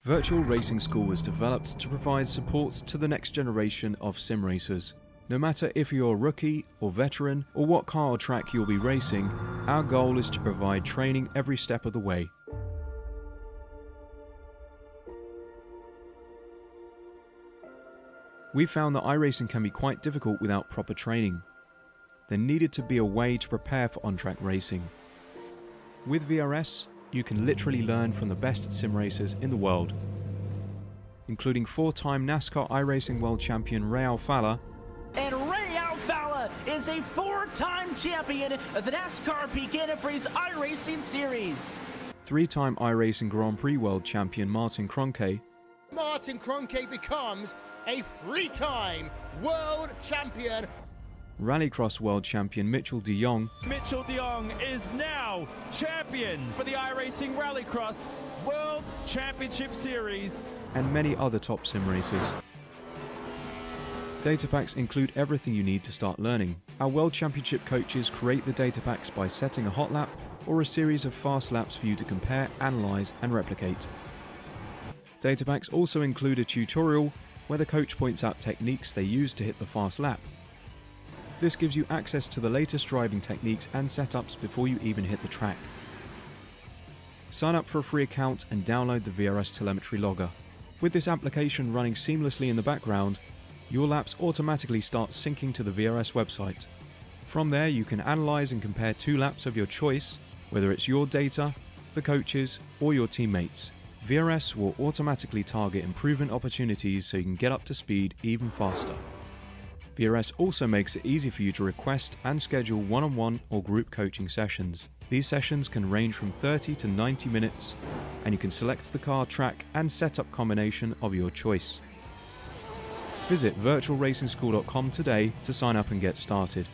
Virtual Racing School was developed to provide support to the next generation of sim racers. No matter if you're a rookie or veteran or what car or track you'll be racing, our goal is to provide training every step of the way. We found that iRacing can be quite difficult without proper training. There needed to be a way to prepare for on-track racing. With VRS, you can literally learn from the best sim racers in the world, including 4-time NASCAR iRacing World Champion Ray Alfalla. And Ray Alfalla is a 4-time champion of the NASCAR P3's iRacing Series. 3-time iRacing Grand Prix World Champion Martin Kroenke. Martin Kroenke becomes a 3-time world champion. Rallycross World Champion Mitchell de Jong. Mitchell de Jong is now champion for the iRacing Rallycross World Championship Series. And many other top sim racers. Data packs include everything you need to start learning. Our World Championship coaches create the data packs by setting a hot lap or a series of fast laps for you to compare, analyze, and replicate. Data packs also include a tutorial where the coach points out techniques they use to hit the fast lap. This gives you access to the latest driving techniques and setups before you even hit the track. Sign up for a free account and download the VRS telemetry logger. With this application running seamlessly in the background, your laps automatically start syncing to the VRS website. From there, you can analyze and compare 2 laps of your choice, whether it's your data, the coaches, or your teammates. VRS will automatically target improvement opportunities so you can get up to speed even faster. VRS also makes it easy for you to request and schedule one-on-one or group coaching sessions. These sessions can range from 30 to 90 minutes, and you can select the car, track, and setup combination of your choice. Visit virtualracingschool.com today to sign up and get started.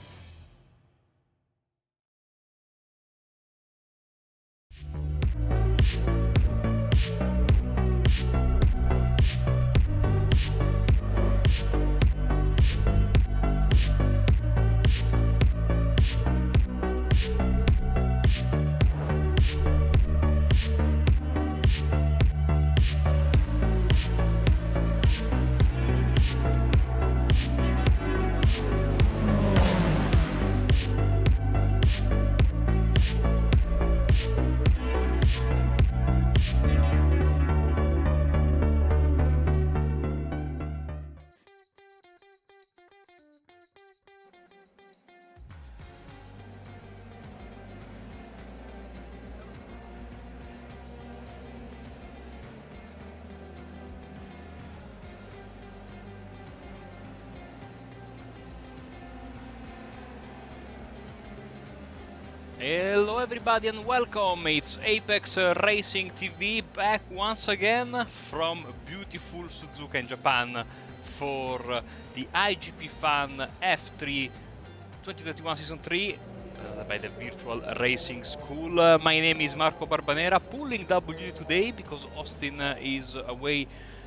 Hello everybody and welcome, it's Apex Racing TV back once again from beautiful Suzuka in Japan for the iGPFun-F3 2021 Season 3 by the Virtual Racing School. My name is Marco Barbanera, pulling W today because Austin is away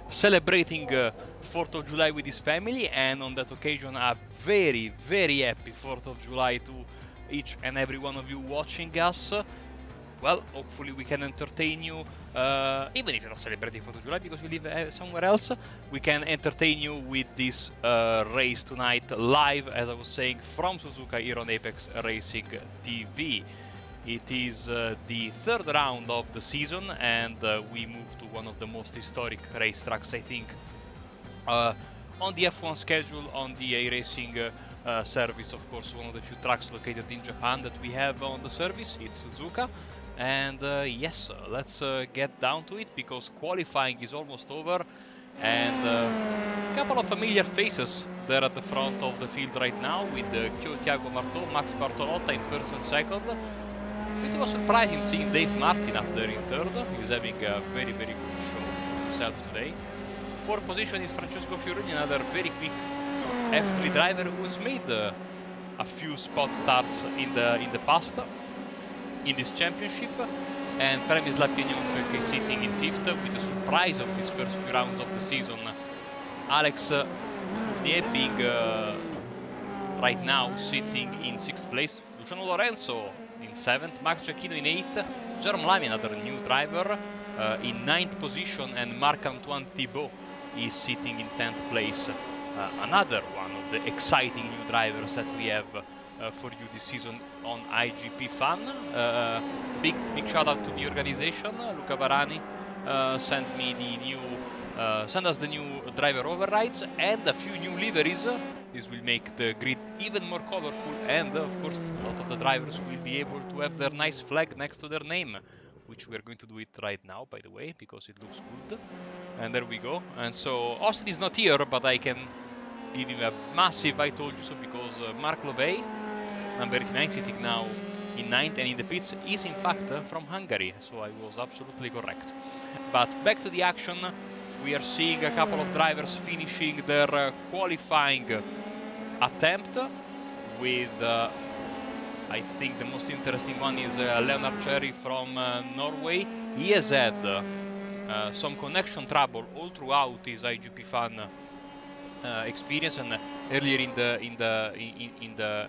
celebrating 4th of July with his family, and on that occasion a very happy 4th of July to each and every one of you watching us. Well, hopefully we can entertain you, even if you're not celebrating 4th of July because you live somewhere else. We can entertain you with this race tonight live, as I was saying, from Suzuka here on Apex Racing TV. It is the 3rd round of the season, and we move to one of the most historic racetracks, I think, on the F1 schedule, on the iRacing service. Of course, one of the few tracks located in Japan that we have on the service. It's Suzuka. And yes, let's get down to it because qualifying is almost over, and a couple of familiar faces there at the front of the field right now with Thiago Marteau, Max Bartolotta in 1st and 2nd. It was surprising seeing Dave Martin up there in 3rd. He's having a very good show himself today. 4th position is Francesco Fiorini, another very quick F3 driver who has made a few spot starts in the past in this championship. And Przemysław Pieniążek is sitting in 5th with the surprise of these first few rounds of the season. Alex Fournier being right now sitting in 6th place. Luciano Lorenzo in 7th, Max Giacchino in 8th, Jerome Lamy, another new driver, in 9th position, and Marc-Antoine Thibault is sitting in 10th place. Another one of the exciting new drivers that we have for you this season on IGP Fun. Big shout out to the organization. Luca Varani sent us the new driver overrides and a few new liveries. This will make the grid even more colorful, and of course a lot of the drivers will be able to have their nice flag next to their name, which we are going to do it right now, by the way, because it looks good. And there we go. And so Austin is not here, but I can give him a massive I told you so, because Marc Lovey, number 89, sitting now in 9th and in the pits, is in fact from Hungary, so I was absolutely correct. But back to the action, we are seeing a couple of drivers finishing their qualifying attempt with, I think the most interesting one is Leonard Cherry from Norway. He has had some connection trouble all throughout his IGP Fun experience, and earlier in the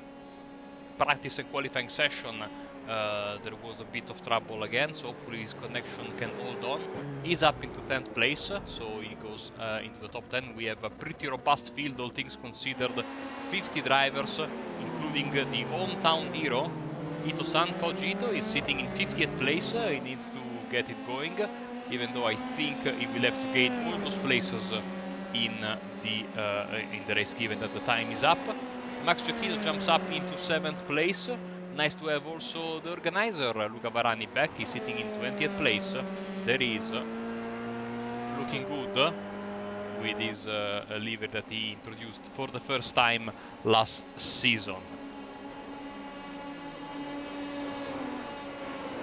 practice and qualifying session there was a bit of trouble again, so hopefully his connection can hold on. He's up into 10th place, so he goes into the top 10. We have a pretty robust field, all things considered. 50 drivers, including the hometown hero Ito-san. Koji Ito is sitting in 50th place. He needs to get it going, even though I think he will have to gain all those places in the race, given that the time is up. Max Giacchino jumps up into 7th place. Nice to have also the organizer, Luca Varani, back. He's sitting in 20th place. There is looking good with his lever that he introduced for the first time last season.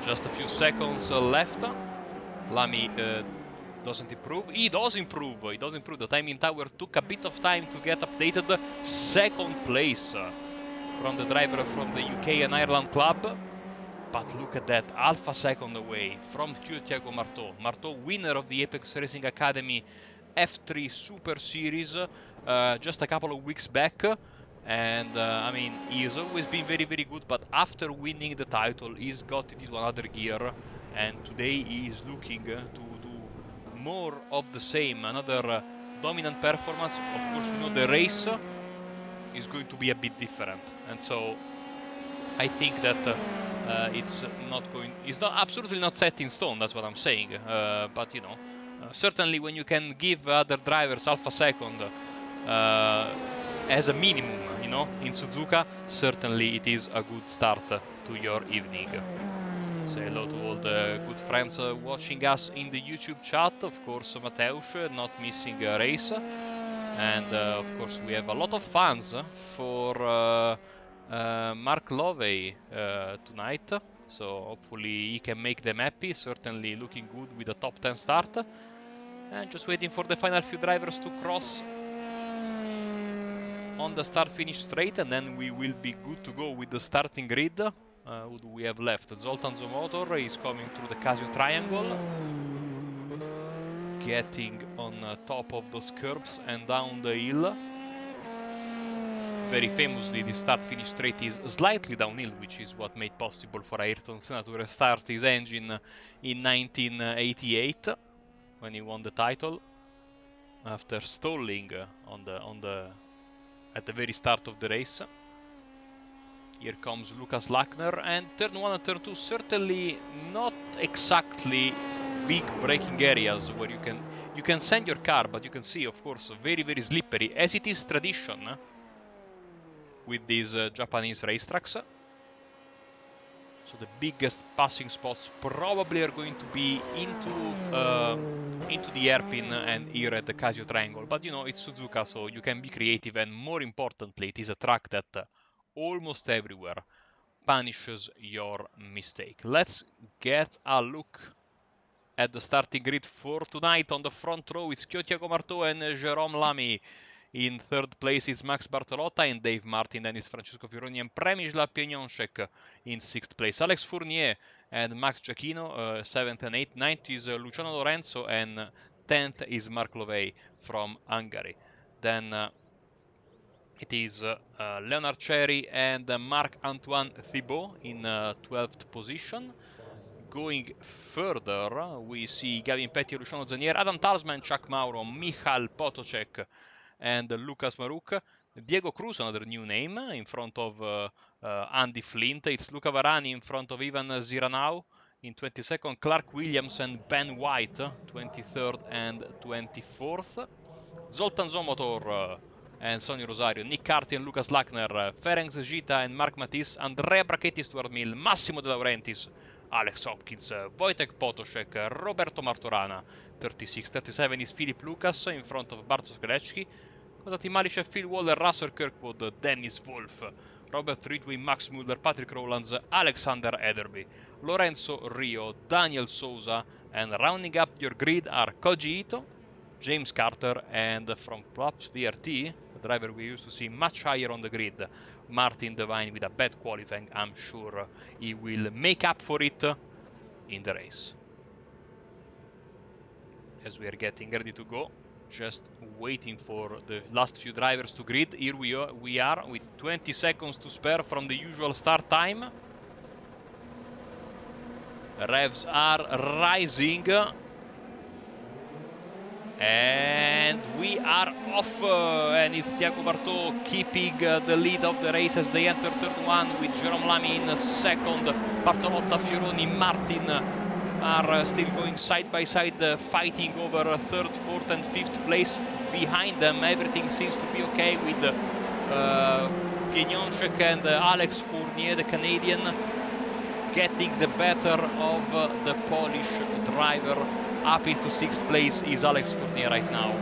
Just a few seconds left. Lamy doesn't improve. He does improve. He does improve. The timing tower took a bit of time to get updated. 2nd place from the driver from the UK and Ireland club. But look at that, half a second away from Thiago Marteau. Marteau, winner of the Apex Racing Academy F3 Super Series just a couple of weeks back. And I mean, he has always been very, very good, but after winning the title, he's got it into another gear. And today he is looking to do more of the same, another dominant performance. Of course, you know, the race is going to be a bit different, and so I think that it's not absolutely not set in stone. That's what I'm saying. But you know, certainly when you can give other drivers half a second as a minimum, you know, in Suzuka, certainly it is a good start to your evening. Say hello to all the good friends watching us in the YouTube chat. Of course, Mateusz, not missing a race. And of course, we have a lot of fans for Marc Lovey tonight. So hopefully he can make them happy. Certainly looking good with a top 10 start. And just waiting for the final few drivers to cross on the start-finish straight, and then we will be good to go with the starting grid. Who do we have left? Zoltan Zomotor is coming through the Casio Triangle, getting on top of those curbs and down the hill. Very famously, the start-finish straight is slightly downhill, which is what made possible for Ayrton Senna to restart his engine in 1988 when he won the title after stalling at the very start of the race. Here comes Lucas Lachner, and turn 1 and turn 2 certainly not exactly big braking areas where you can send your car, but you can see, of course, very, very slippery, as it is tradition with these Japanese racetracks. So the biggest passing spots probably are going to be into the hairpin and here at the Casio Triangle. But you know, it's Suzuka, so you can be creative, and more importantly, it is a track that almost everywhere punishes your mistake. Let's get a look at the starting grid for tonight. On the front row, it's Thiago Marteau and Jérôme Lamy. In 3rd place is Max Bartolotta and Dave Martin. Then it's Francesco Fioroni and Przemysław Pieniążek in 6th place. Alex Fournier and Max Giacchino, 7th and 8th. 9th is Luciano Lorenzo, and 10th is Marc Lovey from Hungary. Then it is Leonard Cherry and Marc-Antoine Thibault in 12th position. going further, we see Gavin Petty, Luciano Zanier, Adam Talsman, Chuck Mauro, Michal Potocek, and Lucas Maruk. Diego Cruz, another new name, in front of Andy Flint. It's Luca Varani in front of Ivan Ziranau. In 22nd, Clark Williams and Ben White, 23rd and 24th. Zoltan Zomotor and Sonny Rosario, Nick Carty and Lucas Lackner, Ferenc Gita and Mark Matisse, Andrea Brachetti, Stuart Mill, Massimo De Laurentiis, Alex Hopkins, Wojtek Potocek, Roberto Martorana. 36-37 is Filip Lucas in front of Bartosz Grecki. Kosati Malicev, Phil Waller, Russell Kirkwood, Dennis Wolf, Robert Ridgway, Max Muller, Patrick Rowlands, Alexander Ederby, Lorenzo Rio, Daniel Souza, and rounding up your grid are Koji Ito, James Carter, and from Props VRT, the driver we used to see much higher on the grid, Martin Devine with a bad qualifying. I'm sure he will make up for it in the race. As we are getting ready to go, just waiting for the last few drivers to grid. Here we are with 20 seconds to spare from the usual start time. Revs are rising. And we are off, and it's Thiago Bartò keeping the lead of the race as they enter turn 1 with Jerome Lamy in second. Bartolotta, Fioroni, Martin are still going side by side, fighting over third, fourth and fifth place. Behind them everything seems to be okay with Pieniążek and Alex Fournier, the Canadian, getting the better of the Polish driver. Up into 6th place is Alex Fournier right now.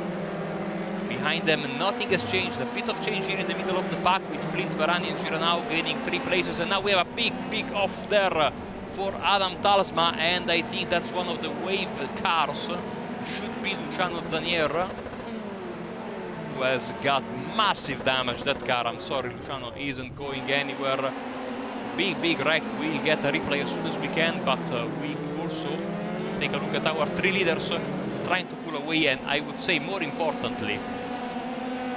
Behind them nothing has changed. A bit of change here in the middle of the pack with Flint, Varani and Gironau gaining 3 places, and now we have a big off there for Adam Talsma, and I think that's one of the wave cars. Should be Luciano Zanier, who has got massive damage. That car, I'm sorry, Luciano isn't going anywhere. Big wreck. We'll get a replay as soon as we can, but we also take a look at our 3 leaders trying to pull away, and I would say more importantly,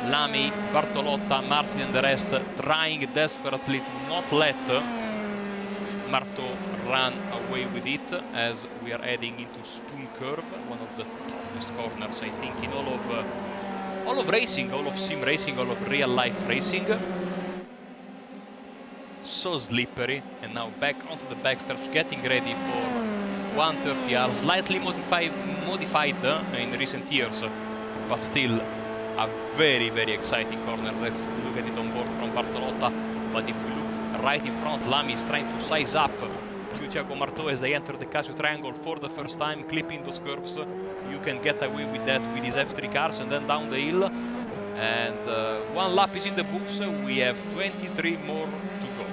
Lamy, Bartolotta, Martin and the rest trying desperately to not let Martò run away with it, as we are heading into Spoon Curve, one of the toughest corners I think in all of racing, all of sim racing, all of real life racing. So slippery, and now back onto the backstretch, getting ready for 130R, slightly modified in recent years, but still a very exciting corner. Let's look at it on board from Bartolotta. But if we look right in front, Lamy is trying to size up to Thiago Martò as they enter the Casio Triangle for the first time, clipping those curves. You can get away with that with these F3 cars, and then down the hill. And 1 lap is in the books. We have 23 more to go.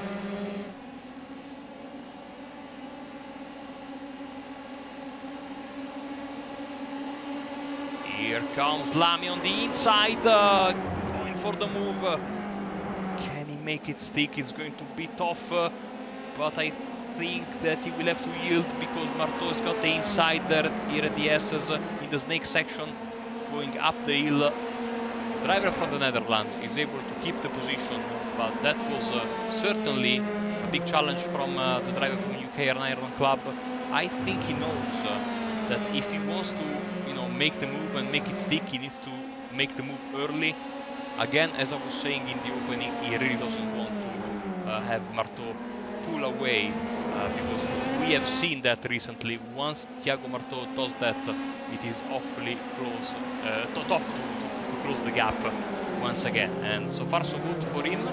Here comes Lamy on the inside, going for the move. Can he make it stick? It's going to be tough, but I think that he will have to yield because Martò has got the inside there here at the S's in the snake section, going up the hill. Driver from the Netherlands is able to keep the position, but that was certainly a big challenge from the driver from UK Iron Club. I think he knows that if he wants to, make the move and make it stick, he needs to make the move early. Again, as I was saying in the opening, he really doesn't want to have Martò pull away, because we have seen that recently. Once Thiago Martò does that, it is awfully close, tough to close the gap once again. And so far so good for him,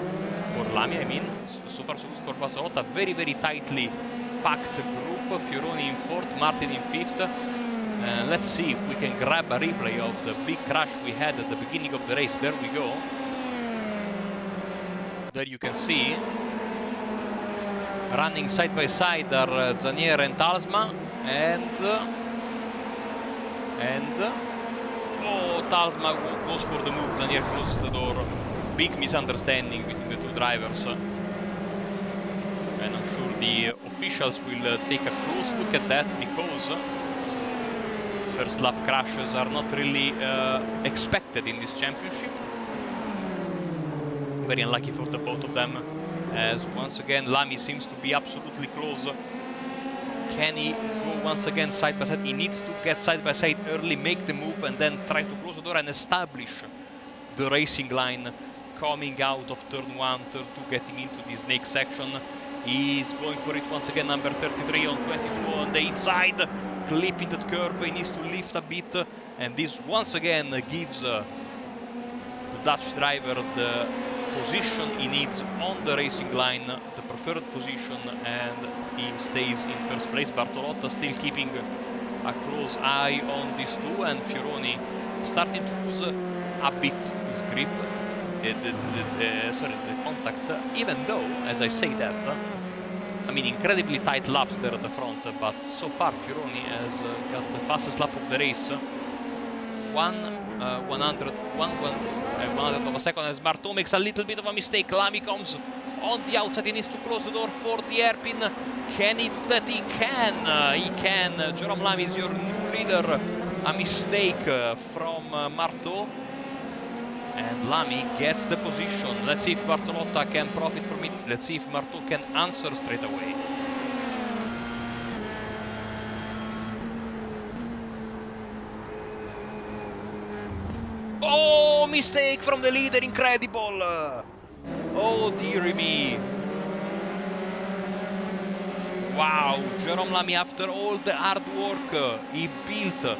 for Lamy I mean. So far so good for Bartolotta. Very tightly packed group. Fioroni in 4th, Martin in 5th. Let's see if we can grab a replay of the big crash we had at the beginning of the race. There we go. There you can see, running side by side are Zanier and Talsma, and oh, Talsma goes for the move. Zanier closes the door. Big misunderstanding between the 2 drivers, and I'm sure the officials will take a close look at that, because first lap crashes are not really expected in this championship. Very unlucky for the both of them, as once again Lamy seems to be absolutely close Can he go once again side by side? He needs to get side by side early, make the move, and then try to close the door and establish the racing line coming out of turn 1, turn 2, getting into the snake section. He's going for it once again, number 33 on 22 on the inside, clipping that curb. He needs to lift a bit, and this once again gives the Dutch driver the position he needs on the racing line, the preferred position, and he stays in first place. Bartolotta still keeping a close eye on these two, and Fioroni starting to lose a bit his grip, the contact, even though, as I say that, I mean, incredibly tight laps there at the front, but so far Fioroni has got the fastest lap of the race. 100th of a second, as Marteau makes a little bit of a mistake. Lamy comes on the outside, he needs to close the door for the hairpin. Can he do that? He can. Jérôme Lamy is your new leader. A mistake from Marteau, and Lamy gets the position. Let's see if Bartolotta can profit from it. Let's see if Marteau can answer straight away. Oh, mistake from the leader, incredible! Oh, dearie me. Wow, Jérôme Lamy, after all the hard work he built to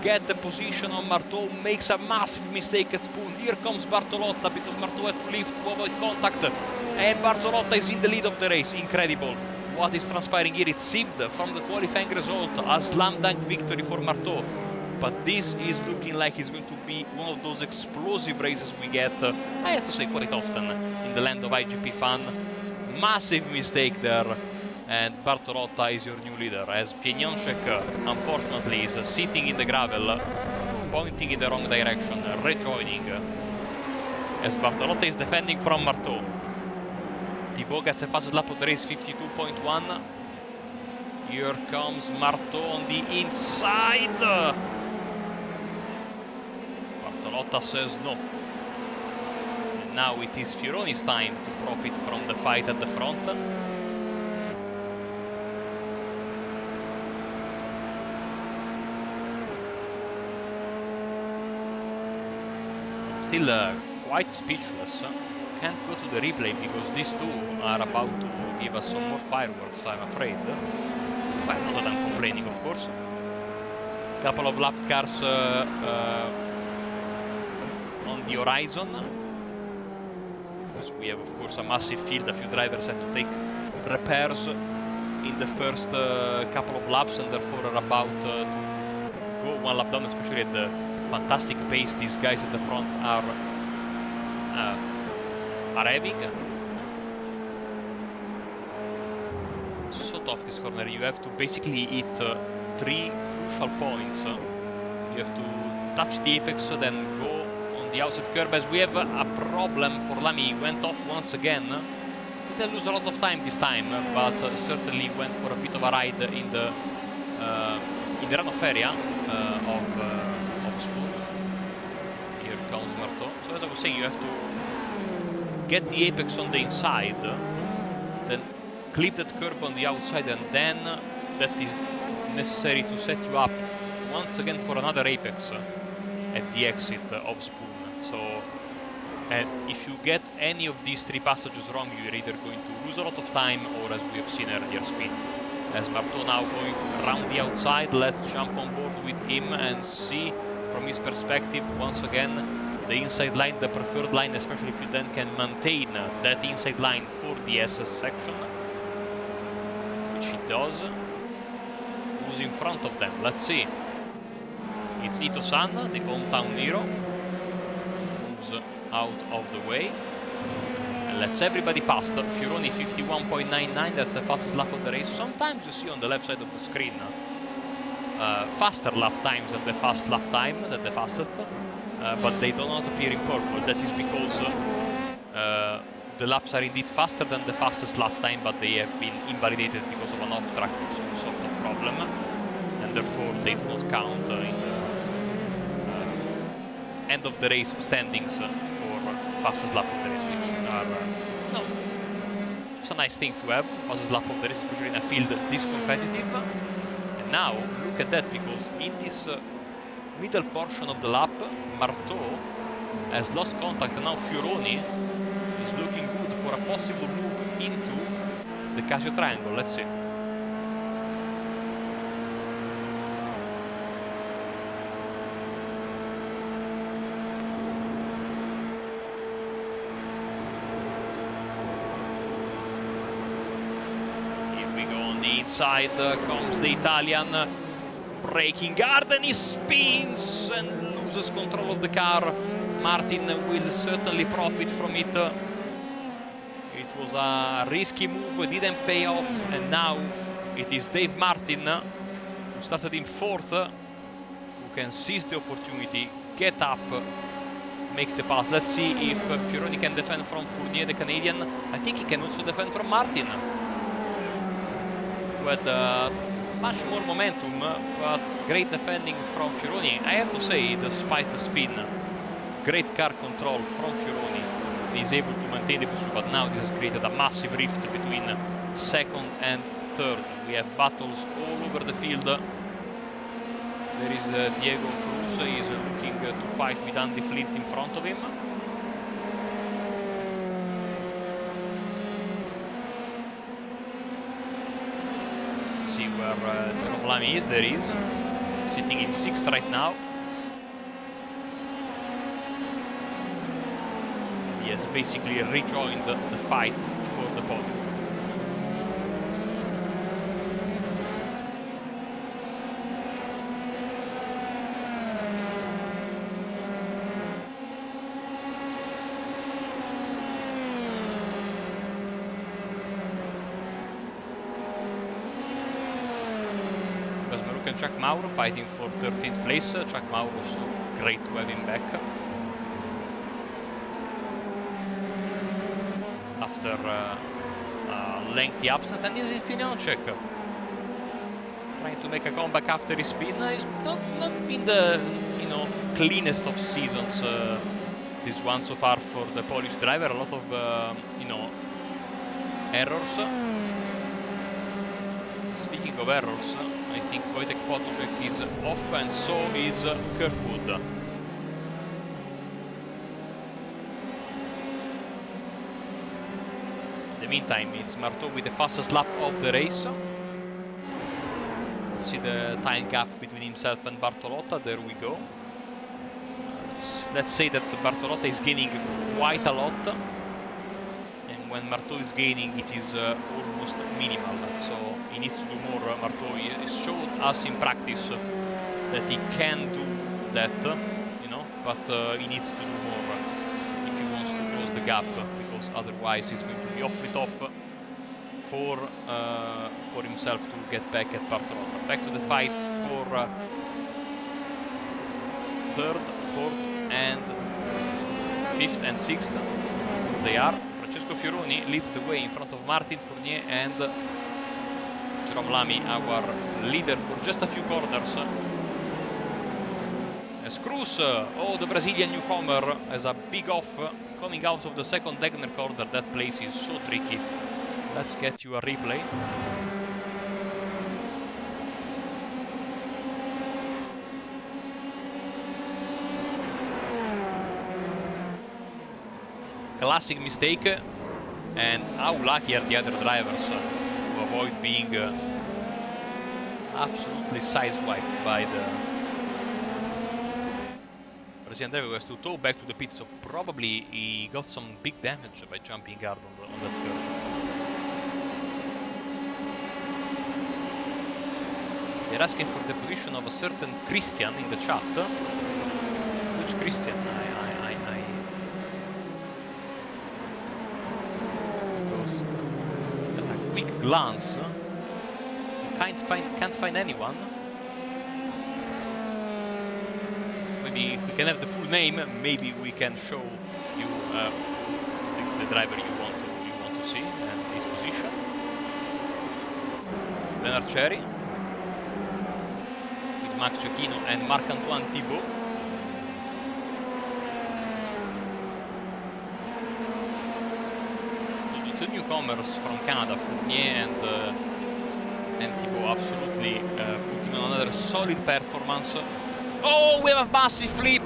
get the position on Marteau, makes a massive mistake at Spoon. Here comes Bartolotta, because Marteau had to lift to avoid contact, and Bartolotta is in the lead of the race. Incredible what is transpiring here. It seemed from the qualifying result a slam dunk victory for Marteau, but this is looking like it's going to be one of those explosive races we get, I have to say, quite often in the land of iGPFun. Massive mistake there, and Bartolotta is your new leader, as Pieniążek unfortunately is sitting in the gravel, pointing in the wrong direction, rejoining, as Bartolotta is defending from Marteau. Thibaut gets the fastest lap of the race, 52.1. Here comes Marteau on the inside. Bartolotta says no. And now it is Fioroni's time to profit from the fight at the front. Still quite speechless. Can't go to the replay because these two are about to give us some more fireworks, I'm afraid. Well, not that I'm complaining, of course. Couple of lap cars on the horizon. Because we have, of course, a massive field. A few drivers have to take repairs in the first couple of laps, and therefore are about to go one lap down, especially at the fantastic pace these guys at the front are having. So tough this corner. You have to basically hit 3 crucial points. You have to touch the apex, then go on the outside curb, as we have a problem for Lamy. He went off once again. Didn't lose a lot of time this time, but certainly went for a bit of a ride in the runoff area of Spoon. Here comes Marteau. So as I was saying, you have to get the apex on the inside, then clip that curb on the outside, and then that is necessary to set you up once again for another apex at the exit of Spoon. So, and if you get any of these 3 passages wrong, you're either going to lose a lot of time, or, as we have seen earlier, speed. As Marteau now going around the outside, let's jump on board with him and see from his perspective once again the inside line, the preferred line, especially if you then can maintain that inside line for the SS section, which he does. Who's in front of them? Let's see. It's Ito-san, the hometown hero, moves out of the way and lets everybody past. Fioroni 51.99, that's the fastest lap of the race. Sometimes you see on the left side of the screen faster lap times than the fast lap time, than the fastest. But they do not appear in purple. That is because the laps are indeed faster than the fastest lap time, but they have been invalidated because of an off-track or some sort of problem, and therefore they do not count in the end of the race standings for fastest lap of the race, which are a nice thing to have, fastest lap of the race, especially in a field this competitive. And now, look at that, because in this middle portion of the lap, Marteau has lost contact, and now Fioroni is looking good for a possible move into the Casio Triangle. Let's see. Inside comes the Italian, braking hard, and he spins and loses control of the car. Martin will certainly profit from it. It was a risky move, didn't pay off, and now it is Dave Martin, who started in 4th, who can seize the opportunity, get up, make the pass. Let's see if Fioroni can defend from Fournier, the Canadian. I think he can also defend from Martin, who had much more momentum, but great defending from Fioroni. I have to say, despite the spin, great car control from Fioroni. He's able to maintain the position, but now this has created a massive rift between 2nd and 3rd. We have battles all over the field. There is Diego Cruz, he is looking to fight with Andy Flint in front of him. See where Jerome Lamy is. There he is, sitting in 6th right now. He has basically rejoined the fight for the podium. Chuck Mauro fighting for 13th place. Chuck Mauro, so great to have him back after a lengthy absence. And this is Finonchek trying to make a comeback after his spin. It's not been the cleanest of seasons, this one so far for the Polish driver. A lot of errors. Speaking of errors, I think Wojtek Potocek is off, and so is Kirkwood. In the meantime, it's Marteau with the fastest lap of the race. Let's see the time gap between himself and Bartolotta. There we go. Let's say that Bartolotta is gaining quite a lot. When Marteau is gaining, it is almost minimal, so he needs to do more. Marteau has shown us in practice that he can do that, but he needs to do more if he wants to close the gap, because otherwise he's going to be awfully tough for himself to get back at Bartolotta. Back to the fight for 3rd, 4th, and 5th and 6th. They are. Francesco Fioroni leads the way in front of Martin, Fournier, and Jerome Lamy, our leader, for just a few corners. As Cruz, the Brazilian newcomer, has a big off coming out of the 2nd Degner corner. That place is so tricky. Let's get you a replay. Classic mistake, and how lucky are the other drivers to avoid being absolutely sideswiped by the Brazilian driver, who has to tow back to the pit, so probably he got some big damage by jumping hard on that curve. They're asking for the position of a certain Christian in the chat. Which Christian? Glance, can't find anyone. Maybe if we can have the full name, maybe we can show you the driver you want to see and his position. Leonard Cherry with Max Cecchino and Marc-Antoine Thibault. newcomers from Canada, Fournier and Thibaut, absolutely putting on another solid performance. Oh, we have a massive flip!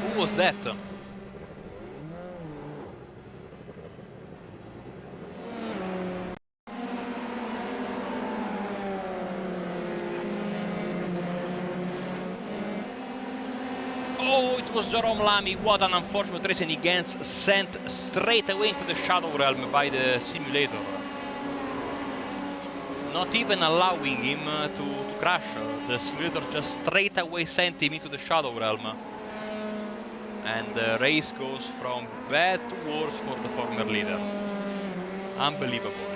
Who was that? Oh, it was Jerome Lamy. What an unfortunate race, and he gets sent straight away into the Shadow Realm by the simulator. Not even allowing him to crash. The simulator just straight away sent him into the Shadow Realm. And the race goes from bad to worse for the former leader. Unbelievable.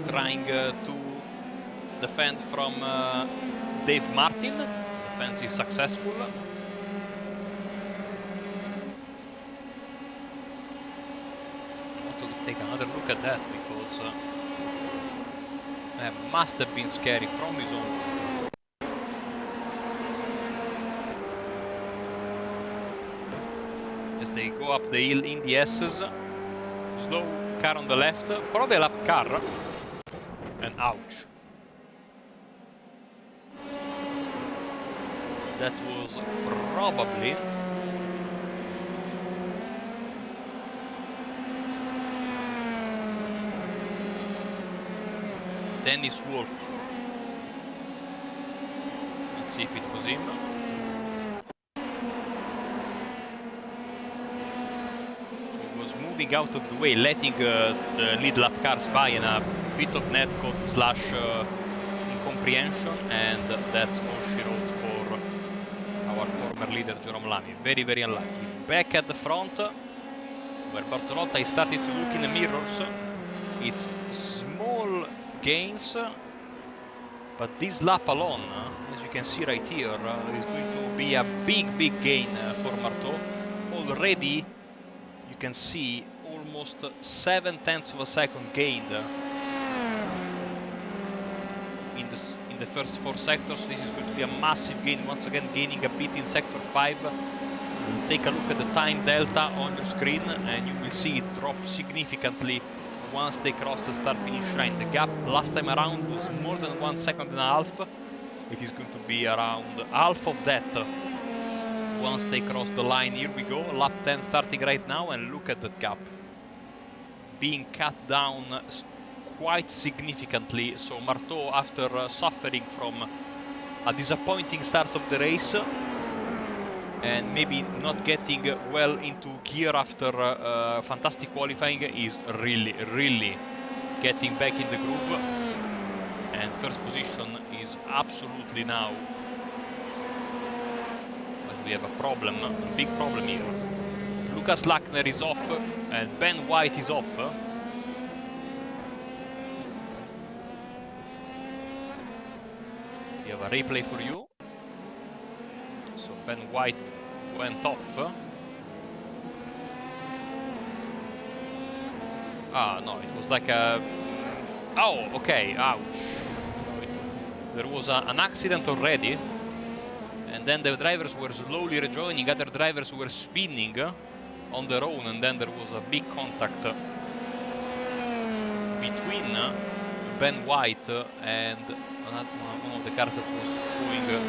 Trying to defend from Dave Martin. Defense is successful. I want to take another look at that because that must have been scary from his own. As they go up the hill in the S's, slow car on the left, probably a lapped car. And ouch. That was probably Dennis Wolf. Let's see if it was him. He was moving out of the way, letting the lead lap cars by in a bit of netcode slash incomprehension, and that's all she wrote for our former leader Jerome Lamy. Very, very unlucky. Back at the front, where Bartolotta is starting to look in the mirrors. It's small gains, but this lap alone, as you can see right here, is going to be a big, big gain for Marteau. Already, you can see almost 7/10 of a second gained in the first 4 sectors. This is going to be a massive gain, once again gaining a bit in sector 5. Take a look at the time delta on your screen and you will see it drop significantly once they cross the start finish line. The gap last time around was more than 1.5 seconds. It is going to be around half of that once they cross the line. Here we go, lap 10 starting right now, and look at that gap being cut down quite significantly. So Marteau, after suffering from a disappointing start of the race and maybe not getting well into gear after fantastic qualifying, is really getting back in the groove, and first position is absolutely now, but we have a problem, a big problem here. Lucas Lackner is off and Ben White is off. We have a replay for you. So Ben White went off. Ah, no, it was like a... Oh, okay, ouch. There was an accident already. And then the drivers were slowly rejoining, other drivers were spinning on their own, and then there was a big contact between Ben White and one of the cars that was going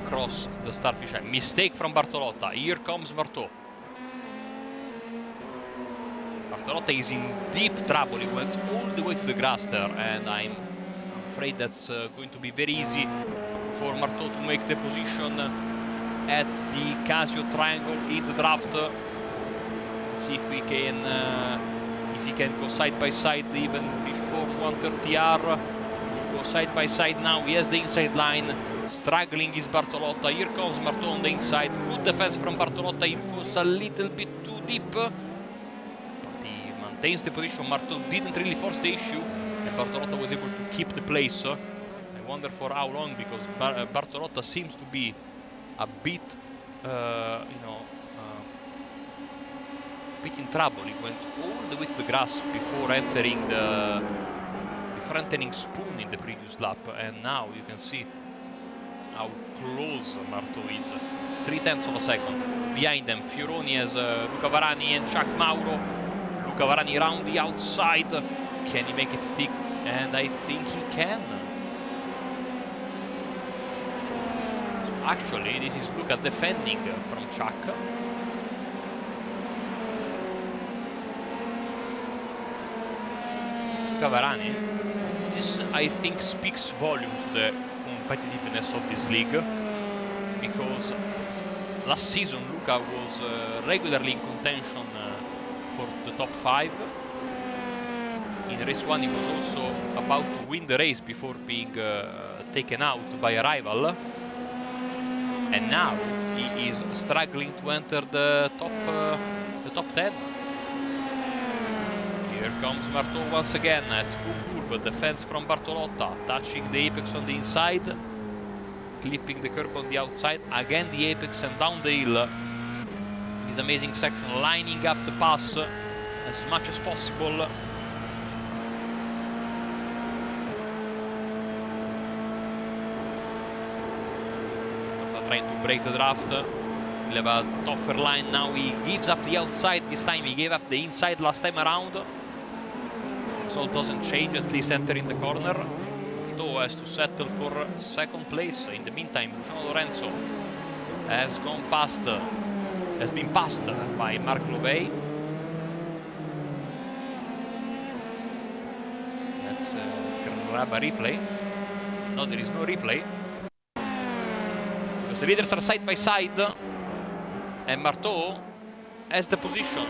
across the starfish line. Mistake from Bartolotta. Here comes Marteau. Bartolotta is in deep trouble. He went all the way to the grass there, and I'm afraid that's going to be very easy for Marteau to make the position at the Casio triangle in the draft. Let's see if we can, if he can go side by side even before 130R. Go side by side now. He has the inside line. Struggling is Bartolotta. Here comes Marteau on the inside. Good defense from Bartolotta. He was a little bit too deep, but he maintains the position. Marteau didn't really force the issue, and Bartolotta was able to keep the place. I wonder for how long, because Bartolotta seems to be a bit, a bit in trouble. He went all the way to the grass before entering Spoon in the previous lap, and now you can see how close Marteau is. 0.3 of a second. Behind them, Fioroni has Luca Varani and Chuck Mauro. Luca Varani round the outside. Can he make it stick? And I think he can. So actually, this is Luca defending from Chuck. Luca Varani. This, I think, speaks volume to the competitiveness of this league, because last season Luca was regularly in contention for the top 5. In race 1 he was also about to win the race before being taken out by a rival, and now he is struggling to enter the top 10. Here comes Marteau once again at Spoon Curve, defense from Bartolotta, touching the apex on the inside, clipping the curb on the outside, again the apex and down the hill. This amazing section, lining up the pass as much as possible. Trying to break the draft. He'll have a tougher line now. He gives up the outside this time. He gave up the inside last time around. Result doesn't change, at least entering the corner. Marteau has to settle for second place. In the meantime, Luciano Lorenzo has been passed by Marc Lovey. Let's grab a replay. No, there is no replay. Because the leaders are side by side. And Marteau has the position.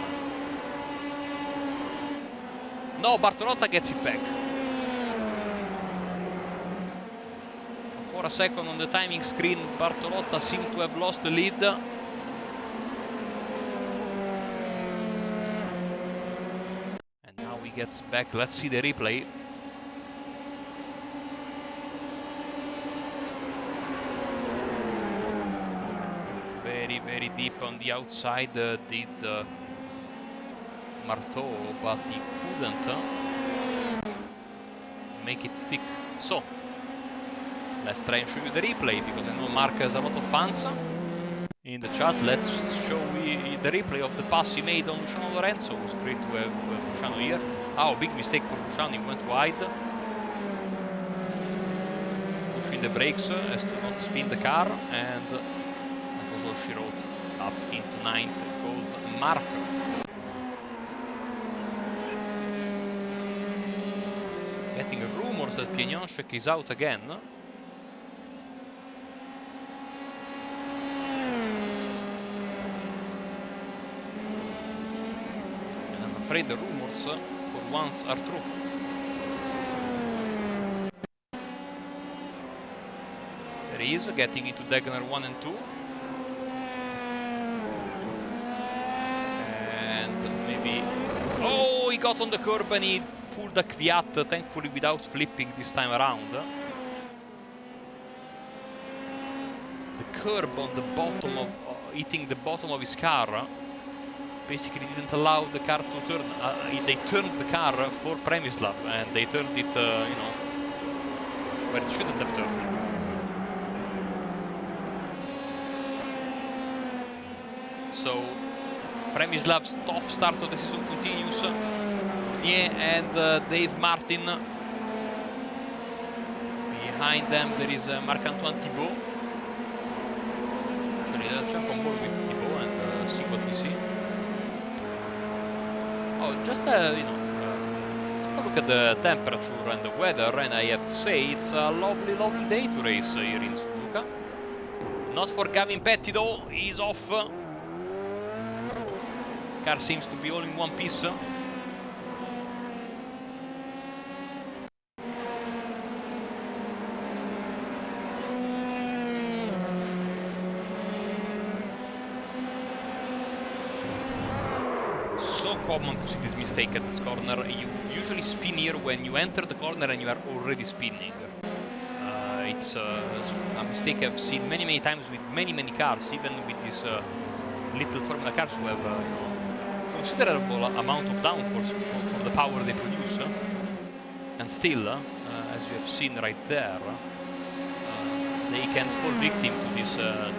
No, Bartolotta gets it back. For a second on the timing screen, Bartolotta seemed to have lost the lead. And now he gets back. Let's see the replay. Very deep on the outside did Marteau, but he couldn't make it stick. So let's try and show you the replay, because I know Mark has a lot of fans in the chat. Let's show you the replay of the pass he made on Luciano Lorenzo. It was great to have Luciano here. Oh, big mistake for Luciano, he went wide. Pushing the brakes as to not spin the car, and that was all she wrote. Up into 9th goes Mark. Getting rumors that Pieniążek is out again. And I'm afraid the rumors for once are true. There he is, getting into Degner 1 and 2. Oh, he got on the curb and he pulled a Kvyat, thankfully without flipping this time around. The curb on the bottom of hitting the bottom of his car basically didn't allow the car to turn. They turned the car for Premislav, and they turned it, where it shouldn't have turned. So Premislav's tough start of the season continues. Yeah, and Dave Martin. Behind them there is Marc-Antoine Thibault. Let's jump on board with Thibault and see what we see. Oh, just let's have a look at the temperature and the weather, and I have to say it's a lovely, lovely day to race here in Suzuka. Not for Gavin Petty though, he's off. Car seems to be all in one piece. So common to see this mistake at this corner. You usually spin here when you enter the corner and you are already spinning. It's a mistake I've seen many times with many cars, even with these little Formula cars who have you know, considerable amount of downforce for the power they produce, and still, as you have seen right there, they can fall victim to this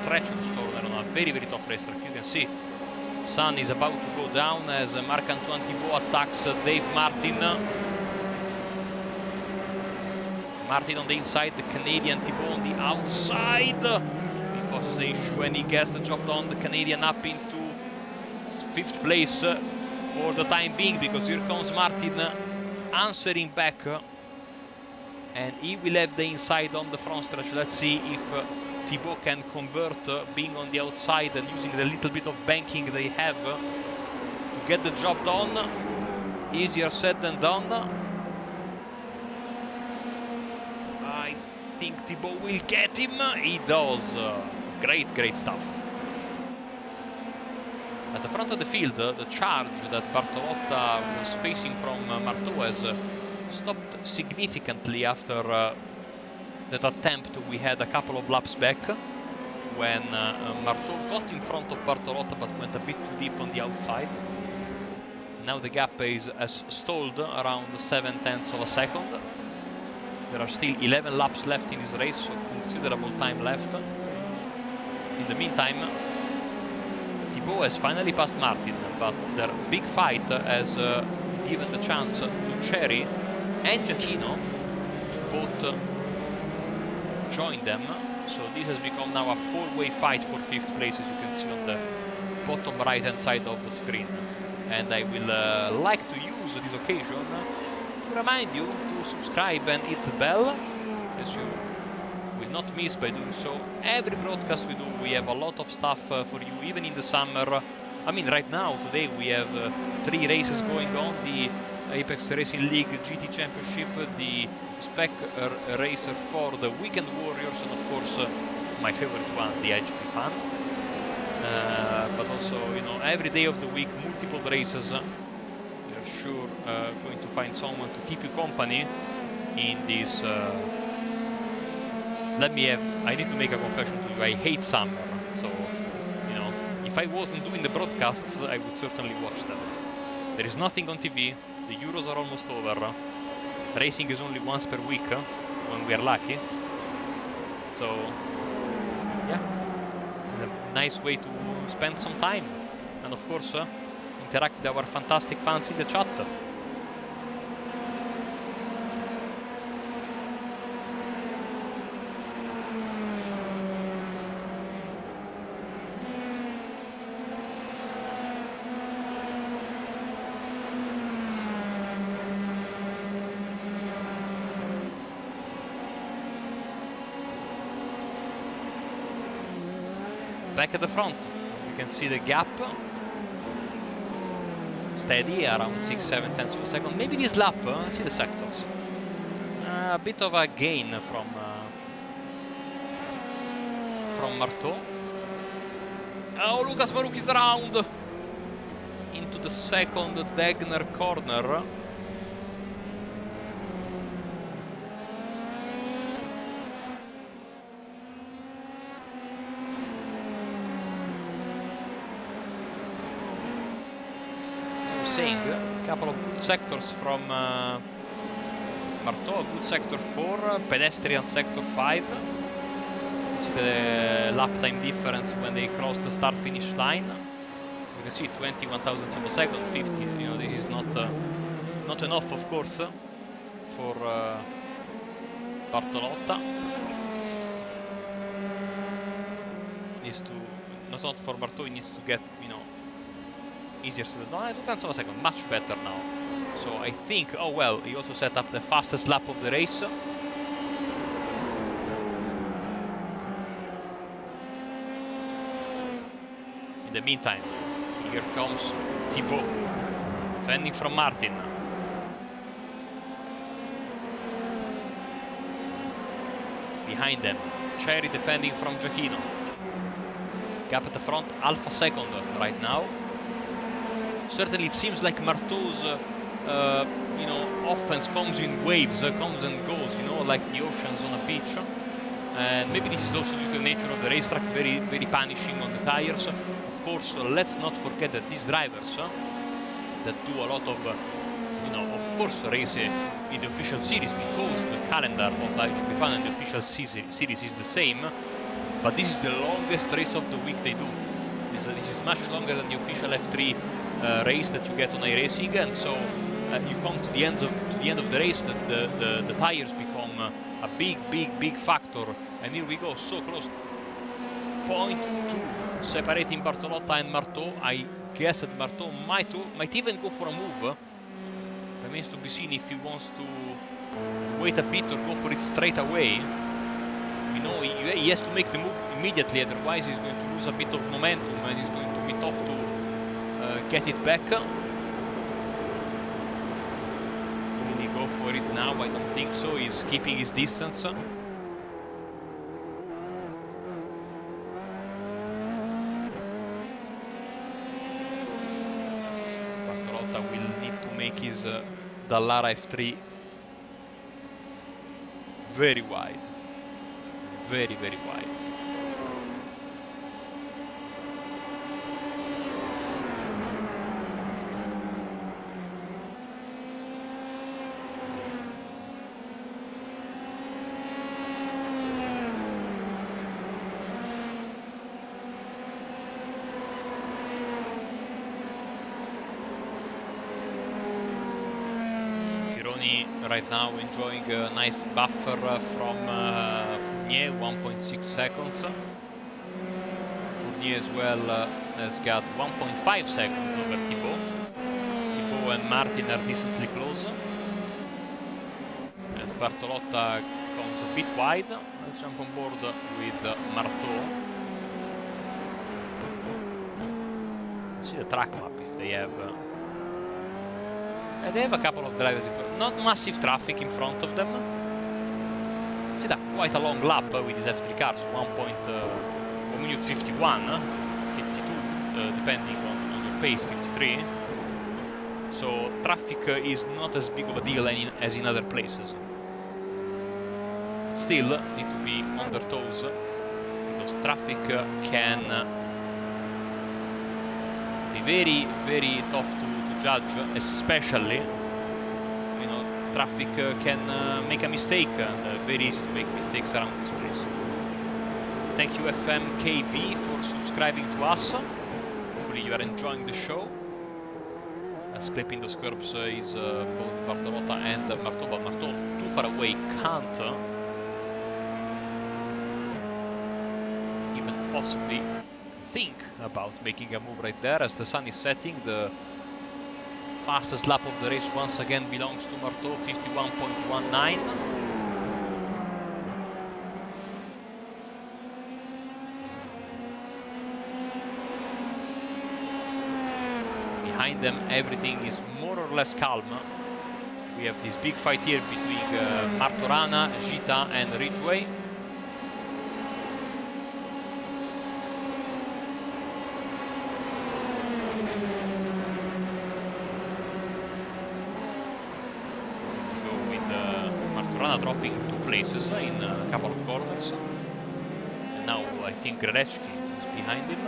treacherous corner on a very tough racetrack. You can see Sun is about to go down as Marc-Antoine Thibault attacks Dave Martin. Martin on the inside, the Canadian Thibault on the outside. He forces the issue and he gets the job done. The Canadian up into 5th place for the time being, because here comes Martin answering back. And he will have the inside on the front stretch. Let's see if Thibault can convert being on the outside and using the little bit of banking they have to get the job done. Easier said than done. I think Thibault will get him. He does. Great stuff. At the front of the field, the charge that Bartolotta was facing from Marteau has stopped significantly after that attempt we had a couple of laps back, when Marteau got in front of Bartolotta but went a bit too deep on the outside. Now the gap has stalled around 0.7 of a second. There are still 11 laps left in this race, so considerable time left. In the meantime, Thibault has finally passed Martin, but their big fight has given the chance to Cherry and Giacchino to both join them. So this has become now a 4-way fight for 5th place, as you can see on the bottom right hand side of the screen. And I will like to use this occasion to remind you to subscribe and hit the bell, as you will not miss by doing so every broadcast we do. We have a lot of stuff for you, even in the summer. I mean, right now, today we have 3 races going on: the Apex Racing League GT Championship, the Spec Racer for the Weekend Warriors, and of course my favorite one, the iGPFun. But also, you know, every day of the week, multiple races. You're sure going to find someone to keep you company in this. I need to make a confession to you. I hate summer, so you know, if I wasn't doing the broadcasts, I would certainly watch them. There is nothing on TV. The Euros are almost over. Racing is only once per week when we are lucky. So yeah, a nice way to spend some time, and of course interact with our fantastic fans in the chat. Back at the front, you can see the gap steady around 6-7 tenths of a second. Maybe this lap, let's see the sectors. A bit of a gain from Marteau. Oh, Lucas Maruk is around into the second Degner corner. A couple of good sectors from Marteau, a good sector 4, pedestrian sector 5. See the lap time difference when they cross the start-finish line. You can see 21 thousandths of a second, 50. You know, this is not enough, of course, for Bartolotta. Needs to not for Marteau. He needs to get, you know, easier to do. 2 tenths of a second, much better now. So I think, oh well, he also set up the fastest lap of the race. In the meantime, here comes Thibault, defending from Martin. Behind them, Cherry defending from Giacchino. Gap at the front, half a second right now. Certainly, it seems like Marteau's, you know, offense comes in waves, comes and goes, you know, like the oceans on a beach. And maybe this is also due to the nature of the racetrack, very, very punishing on the tires. Of course, let's not forget that these drivers that do a lot of, you know, of course, race in the official series, because the calendar of iGPFun and the official series is the same. But this is the longest race of the week they do. This is much longer than the official F3 race that you get on iRacing, and so you come to the end of the race, the tires become a big factor. And here we go, so close. 0.2 separating Bartolotta and Marteau. I guess that Marteau might even go for a move. Remains to be seen if he wants to wait a bit or go for it straight away. You know, he has to make the move immediately, otherwise he's going to lose a bit of momentum and it's going to be tough to get it back. Will he go for it now? I don't think so. He's keeping his distance. Bartolotta will need to make his Dallara F3 very wide. Very, very wide. Pironi right now enjoying a nice buffer from Fournier, 1.6 seconds. Fournier as well has got 1.5 seconds over Thibaut. Thibaut and Martin are decently close. As Bartolotta comes a bit wide, let's jump on board with Marteau. Let's see the track map if they have. They have a couple of drivers, not massive traffic in front of them. See that quite a long lap with these F3 cars, 1 minute 51, 52, depending on your pace, 53. So traffic is not as big of a deal as in other places. But still, need to be on their toes, because traffic can be very, very tough to judge, especially, you know, traffic can make a mistake, and very easy to make mistakes around this place. Thank you FMKB for subscribing to us. Hopefully you are enjoying the show. As clipping those curbs is both Bartolotta and Marteau, but Marteau too far away, can't even possibly think about making a move right there. As the sun is setting, the fastest lap of the race once again belongs to Marteau, 51.19. Behind them everything is more or less calm. We have this big fight here between Martorana, Gita and Ridgeway. Dropping 2 places in a couple of corners. And now I think Grechki is behind him.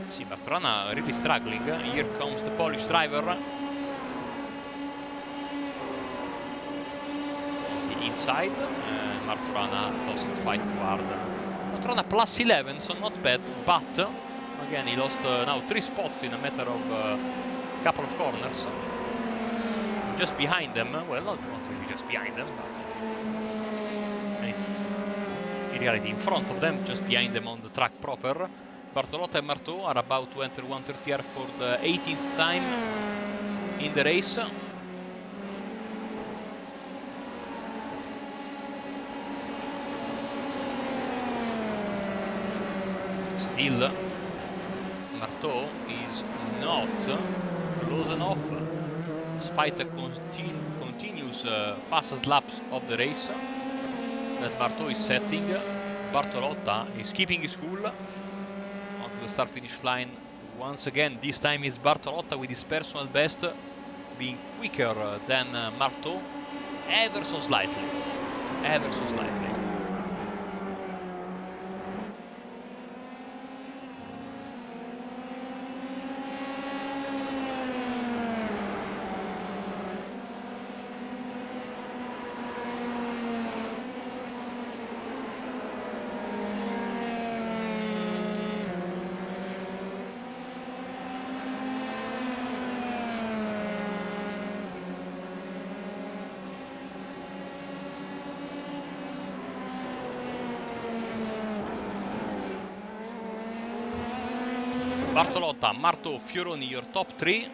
Let's see, Bartorana really struggling. Here comes the Polish driver. The inside. Martorana doesn't fight too hard. Martorana plus 11, so not bad, but again he lost now 3 spots in a matter of couple of corners. Just behind them, well, not really just behind them, but in reality in front of them, just behind them on the track proper. Bartolotta and Marteau are about to enter 130R for the 18th time in the race. Still, Marteau is not close enough, despite the continuous fastest laps of the race that Marteau is setting. Bartolotta is keeping his cool onto the start-finish line once again. This time is Bartolotta with his personal best being quicker than Marteau, ever so slightly. Ever so slightly. Bartolotta, Marteau, Fioroni, your top three.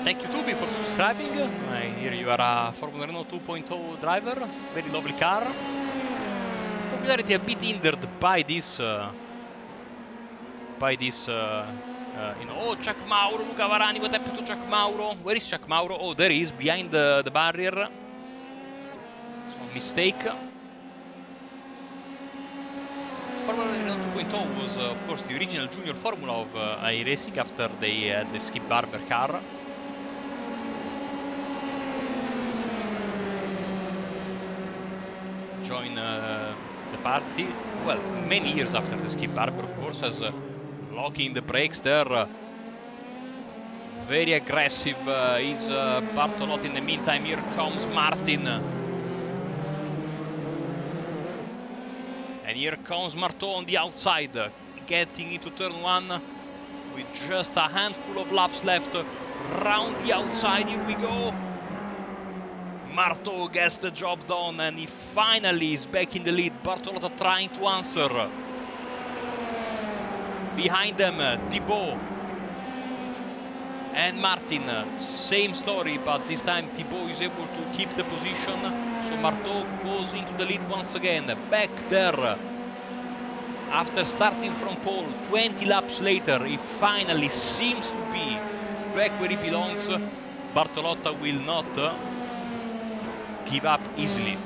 Thank you Tubi for subscribing. I hear you are a Formula Renault 2.0 driver. Very lovely car. Popularity a bit hindered by this you know, oh, Chuck Mauro, Luca Varani, what happened to Chuck Mauro? Where is Chuck Mauro? Oh, there he is, behind the barrier. So, mistake. Formula Renault 2.0 was, of course, the original junior formula of iRacing after they had the Skip Barber car. Join the party, well, many years after the Skip Barber, of course, as locking the brakes there. Very aggressive is Bartolotti. In the meantime, here comes Martin. And here comes Marteau on the outside, getting into turn one with just a handful of laps left. Round the outside, here we go. Marteau gets the job done and he finally is back in the lead. Bartolotta trying to answer. Behind them, Thibaut and Martin, same story, but this time Thibaut is able to keep the position, so Marteau goes into the lead once again, back there. After starting from pole, 20 laps later, he finally seems to be back where he belongs. Bartolotta will not give up easily.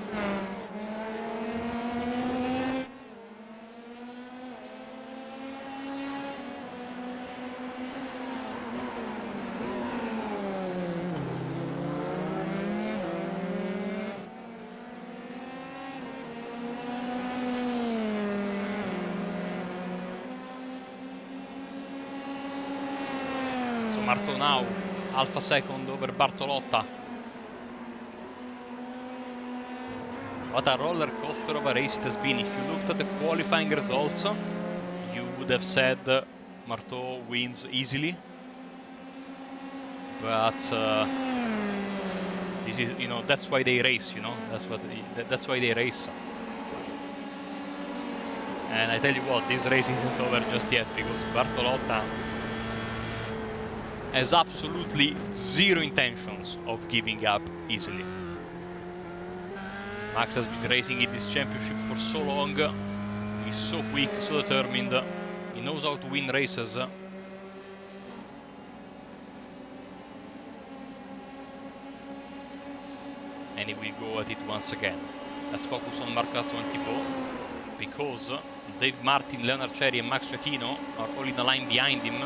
So Marteau now, half a second over Bartolotta. What a roller coaster of a race it has been. If you looked at the qualifying results, you would have said Marteau wins easily. But this is, you know, that's why they race. You know, that's why they race. And I tell you what, this race isn't over just yet, because Bartolotta has absolutely zero intentions of giving up easily. Max has been racing in this championship for so long. He's so quick, so determined. He knows how to win races. And he will go at it once again. Let's focus on Marco Antonio Thibaut, because Dave Martin, Leonard Cherry and Max Giacchino are all in a line behind him,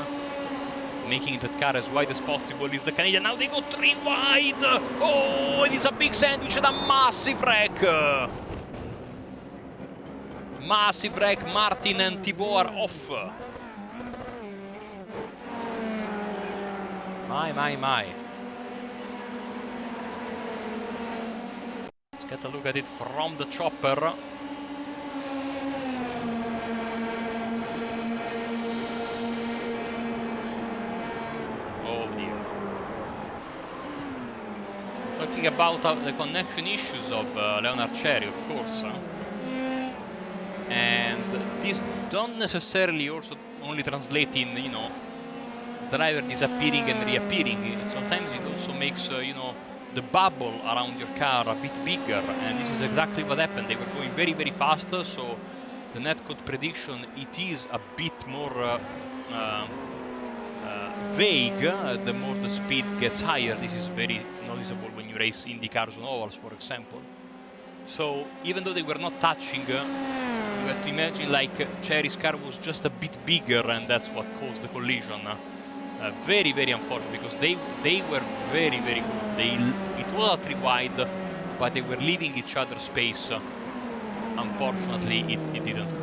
making that car as wide as possible. Is the Canadian. Now they go 3 wide. Oh, it is a big sandwich and a massive wreck. Massive wreck. Martin and Thibaut are off. My. Let's get a look at it from the chopper. Talking about the connection issues of Leonard Cherry, of course, and these don't necessarily also only translate in, you know, driver disappearing and reappearing. Sometimes it also makes you know, the bubble around your car a bit bigger, and this is exactly what happened. They were going very fast, so the netcode prediction, it is a bit more vague. The more the speed gets higher, this is very noticeable when you race Indy cars on ovals, for example. So even though they were not touching, you have to imagine like Cherry's car was just a bit bigger, and that's what caused the collision. Very, very unfortunate, because they were very, very good. It was a 3 wide, but they were leaving each other space. Unfortunately, it didn't work.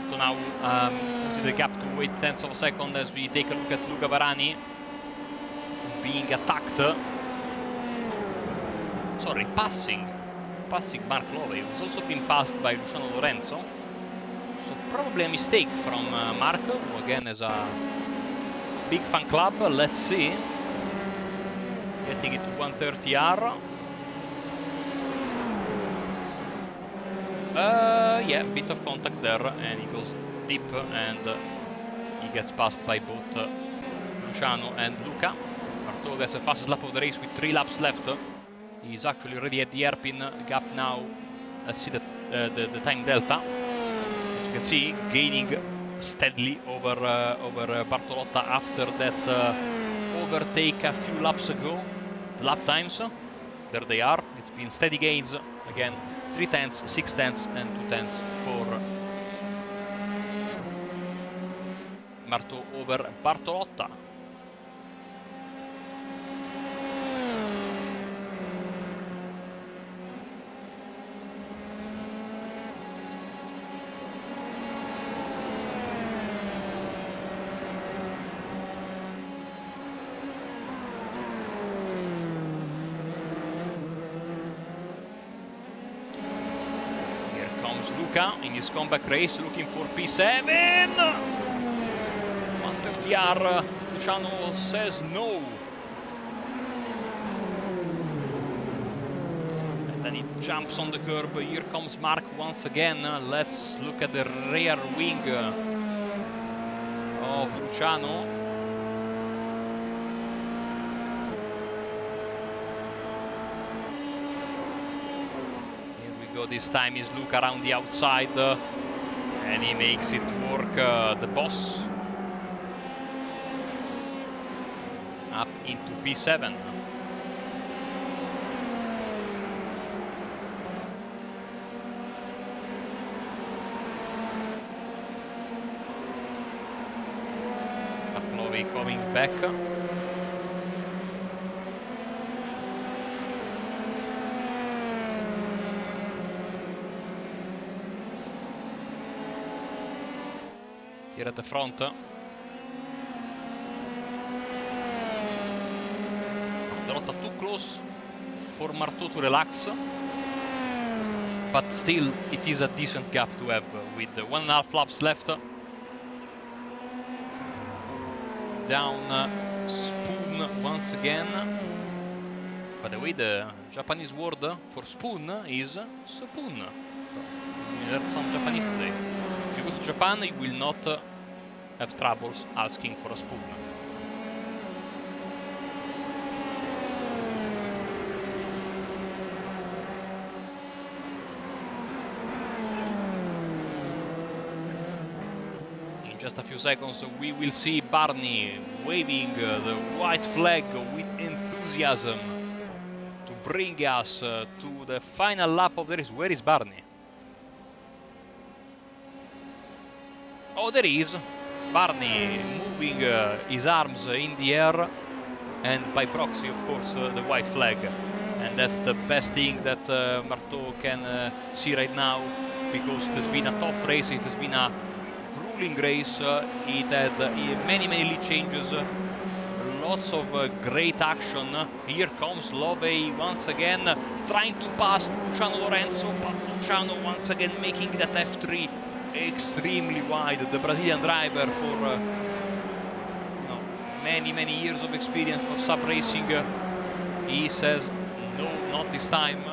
So now to the gap to 8 tenths of a second as we take a look at Luca Varani being attacked. Sorry, passing Mark Love. He was also being passed by Luciano Lorenzo. So probably a mistake from Mark, who again has a big fan club. Let's see. Getting it to 130R. Yeah, bit of contact there, and he goes deep, and he gets passed by both Luciano and Luca. Marteau gets the fastest lap of the race with 3 laps left. He's actually already at the hairpin gap now. Let's see the time delta. As you can see, gaining steadily over Bartolotta after that overtake a few laps ago. The lap times, there they are. It's been steady gains again. 3 tenths, 6 tenths, and 2 tenths for Marteau over Bartolotta. Luca in his comeback race looking for P7. 130R. Luciano says no. And then he jumps on the curb. Here comes Mark once again. Let's look at the rear wing of Luciano. This time is Luca around the outside, and he makes it work. The boss up into P7. Chloe coming back. Here at the front. Bartolotta too close for Marteau to relax. But still, it is a decent gap to have with 1.5 laps left. Down Spoon once again. By the way, the Japanese word for spoon is spoon. So, we learned some Japanese today. If you go to Japan, you will not have troubles asking for a spoon. In just a few seconds, we will see Barney waving the white flag with enthusiasm to bring us to the final lap of the race. Where is Barney? Oh, there he is. Barney moving his arms in the air, and by proxy, of course, the white flag. And that's the best thing that Marteau can see right now, because it has been a tough race, it has been a grueling race, it had many lead changes, lots of great action. Here comes Love once again, trying to pass Luciano Lorenzo, but Luciano once again making that F3 extremely wide. The Brazilian driver for many years of experience for sub racing. He says no, not this time.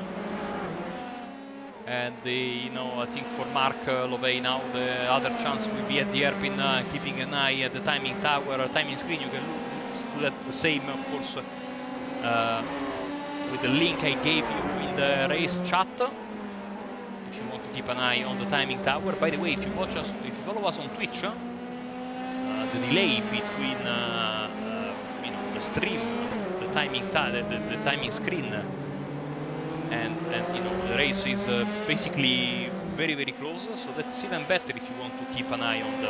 And I think for Mark Lovey now the other chance will be at the hairpin, keeping an eye at the timing tower, timing screen. You can do that the same, of course, with the link I gave you in the race chat. If you want to keep an eye on the timing tower. By the way, if you watch us, if you follow us on Twitch, the delay between the stream, the timing screen, and the race is basically very close, so that's even better if you want to keep an eye on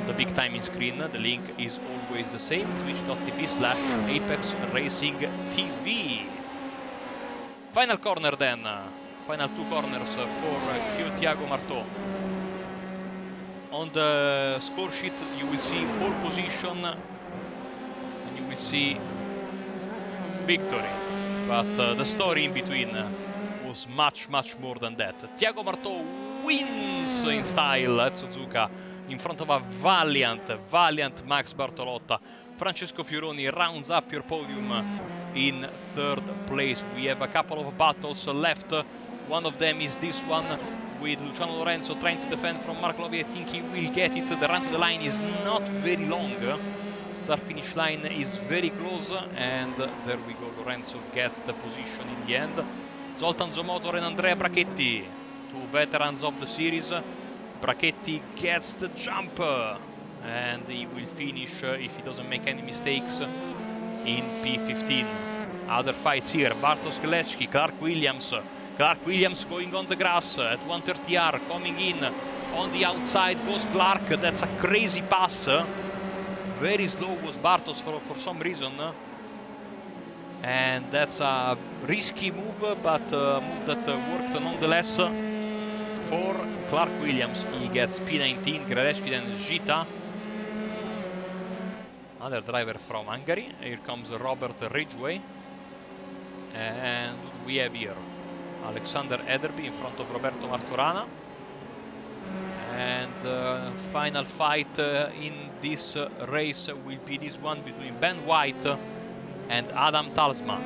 the big timing screen. The link is always the same, twitch.tv/Apex Racing TV. Final corner then, final two corners for Thiago Martó. On the score sheet you will see pole position and you will see victory. But the story in between was much more than that. Thiago Martó wins in style at Suzuka in front of a valiant Max Bartolotta. Francesco Fioroni rounds up your podium in third place. We have a couple of battles left. One of them is this one with Luciano Lorenzo trying to defend from Mark Lovey. I think he will get it. The run to the line is not very long. Start-finish line is very close, and there we go. Lorenzo gets the position in the end. Zoltan Zomotor and Andrea Brachetti, two veterans of the series. Brachetti gets the jump, and he will finish, if he doesn't make any mistakes, in P15. Other fights here. Bartosz Glecki, Clark Williams. Clark Williams going on the grass at 130R, coming in on the outside goes Clark. That's a crazy pass. Very slow was Bartos for some reason, and that's a risky move, but a move that worked nonetheless for Clark Williams. He gets P19, Gradecki, then Gita. Another driver from Hungary. Here comes Robert Ridgway. And what do we have here? Alexander Ederby in front of Roberto Martorana. And final fight in this race will be this one between Ben White and Adam Talsman.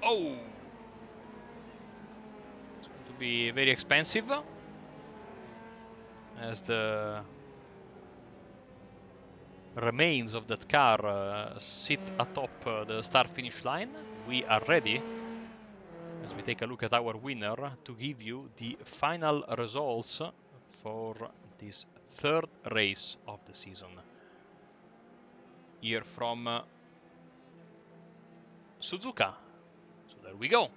Oh! It's going to be very expensive, as the remains of that car sit atop the start-finish line. We are ready, as we take a look at our winner, to give you the final results for this third race of the season. Here from Suzuka. So there we go.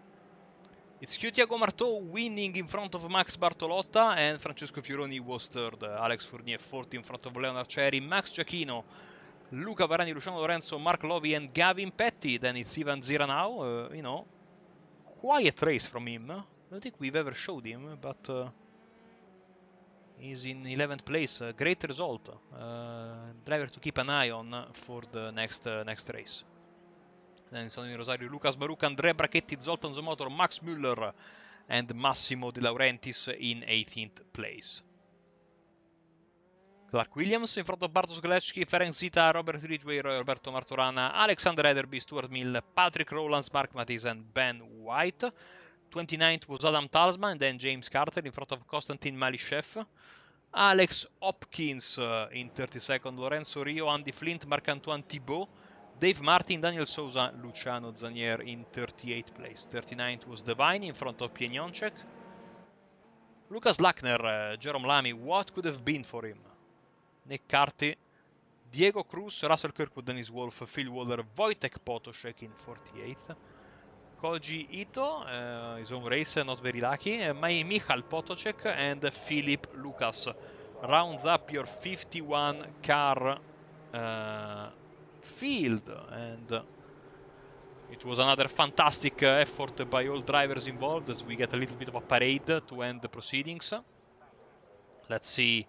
It's Thiago Martó winning in front of Max Bartolotta, and Francesco Fioroni was third. Alex Fournier fourth in front of Leonard Cherry, Max Giacchino, Luca Varani, Luciano Lorenzo, Mark Lovey, and Gavin Petty. Then it's Ivan Zira now. Quiet race from him. I don't think we've ever showed him, but he's in 11th place. Great result. Driver to keep an eye on for the next race. Then Sonny Rosario, Lucas Baruch, Andrea Brachetti, Zoltan Zomotor, Max Müller, and Massimo De Laurentiis in 18th place. Clark Williams in front of Bartosz Glecki, Ferenc Zita, Robert Ridgway, Roberto Martorana, Alexander Ederby, Stuart Mill, Patrick Rowlands, Mark Matisse, and Ben White. 29th was Adam Talsman, and then James Carter in front of Konstantin Malishev. Alex Hopkins in 32nd, Lorenzo Rio, Andy Flint, Marc-Antoine Thibault, Dave Martin, Daniel Souza, Luciano Zanier in 38th place. 39th was Devine in front of Pieniączek. Lucas Lackner, Jerome Lamy, what could have been for him? Nick Carty, Diego Cruz, Russell Kirkwood, Dennis Wolf, Phil Waller, Wojtek Potoszek in 48th. Koji Ito, his own race, not very lucky. Michal Potoczek and Philip Lucas. Rounds up your 51 car field, and it was another fantastic effort by all drivers involved, as we get a little bit of a parade to end the proceedings. Let's see